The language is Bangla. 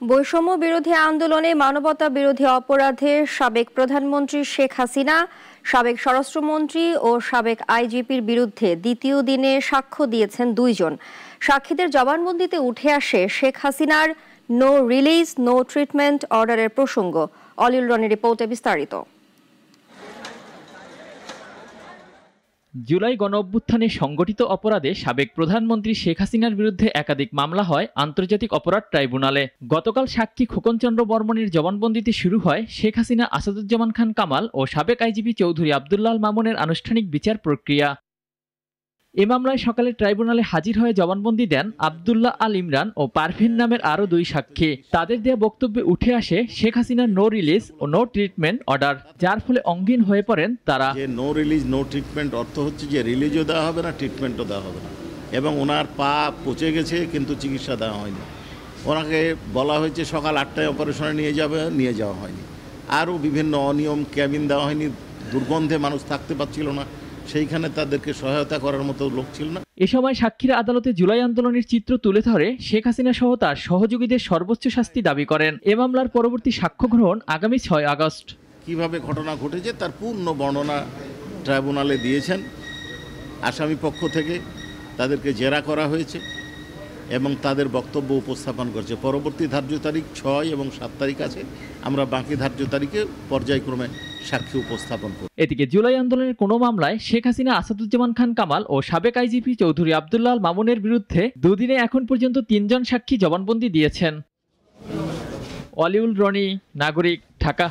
বৈষম্য বিরোধী আন্দোলনে মানবতা বিরোধী অপরাধে সাবেক প্রধানমন্ত্রী শেখ হাসিনা, সাবেক স্বরাষ্ট্রমন্ত্রী ও সাবেক আইজিপির বিরুদ্ধে দ্বিতীয় দিনে সাক্ষ্য দিয়েছেন দুইজন। সাক্ষীদের জবানবন্দিতে উঠে আসে শেখ হাসিনার নো রিলিজ নো ট্রিটমেন্ট অর্ডারের প্রসঙ্গ। অলিউল রনির রিপোর্টে বিস্তারিত। জুলাই গণঅভ্যুত্থানে সংগঠিত অপরাধে সাবেক প্রধানমন্ত্রী শেখ হাসিনার বিরুদ্ধে একাধিক মামলা হয় আন্তর্জাতিক অপরাধ ট্রাইব্যুনালে। গতকাল সাক্ষী খোকনচন্দ্র বর্মণের জবানবন্দিতে শুরু হয় শেখ হাসিনা, আসাদুজ্জামান খান কামাল ও সাবেক আইজিপি চৌধুরী আবদুল্লাহ আল মামুনের আনুষ্ঠানিক বিচার প্রক্রিয়া। এ মামলায় সকালে ট্রাইব্যুনালে হাজির হয়ে জবানবন্দি দেন আবদুল্লাহ আল ইমরান ও পারভিন নামের আরও দুই সাক্ষী। তাদের দেয়া বক্তব্যে উঠে আসে শেখ হাসিনার নো রিলিজ ও নো ট্রিটমেন্ট অর্ডার, যার ফলে অঙ্গীন হয়ে পড়েন তারা। নো রিলিজ নো ট্রিটমেন্ট অর্থ হচ্ছে যে রিলিজও দেওয়া হবে না, ট্রিটমেন্টও দেওয়া হবে না, এবং ওনার পা পচে গেছে কিন্তু চিকিৎসা দেওয়া হয়নি। ওনাকে বলা হয়েছে সকাল 8টায় অপারেশনে নিয়ে যাওয়া হয়নি। আরও বিভিন্ন অনিয়ম, ক্যাবিন দেওয়া হয়নি, দুর্গন্ধে মানুষ থাকতে পারছিল না, সেইখানে তাদেরকে সহায়তা করার মতো লোক ছিল না। এ সময় সাক্ষীরা আদালতে জুলাই আন্দোলনের চিত্র তুলে ধরে শেখ হাসিনা সহ তার সহযোগীদের সর্বোচ্চ শাস্তি দাবি করেন। এ মামলার পরবর্তী সাক্ষ্য গ্রহণ আগামী 6 আগস্ট। কিভাবে ঘটনা ঘটেছে তার পূর্ণ বর্ণনা ট্রাইব্যুনালে দিয়েছেন আসামি পক্ষ থেকে। তাদেরকে জেরা করা হয়েছে এবং তাদের বক্তব্য উপস্থাপন করছে। পরবর্তী ধার্য তারিখ 6 এবং 7 তারিখ আছে। আমরা বাকি ধার্য তারিখে পর্যায়ক্রমে সাক্ষী উপস্থাপন করব। এদিকে জুলাই আন্দোলনের কোনো মামলায় শেখ হাসিনা, আসাদুজ্জামান খান কামাল ও সাবেক আইজিপি চৌধুরী আবদুল্লাহ আল মামুনের বিরুদ্ধে দুদিনে এখন পর্যন্ত 3 জন সাক্ষী জবানবন্দি দিয়েছেন। অলিউল রনি, নাগরিক, ঢাকা।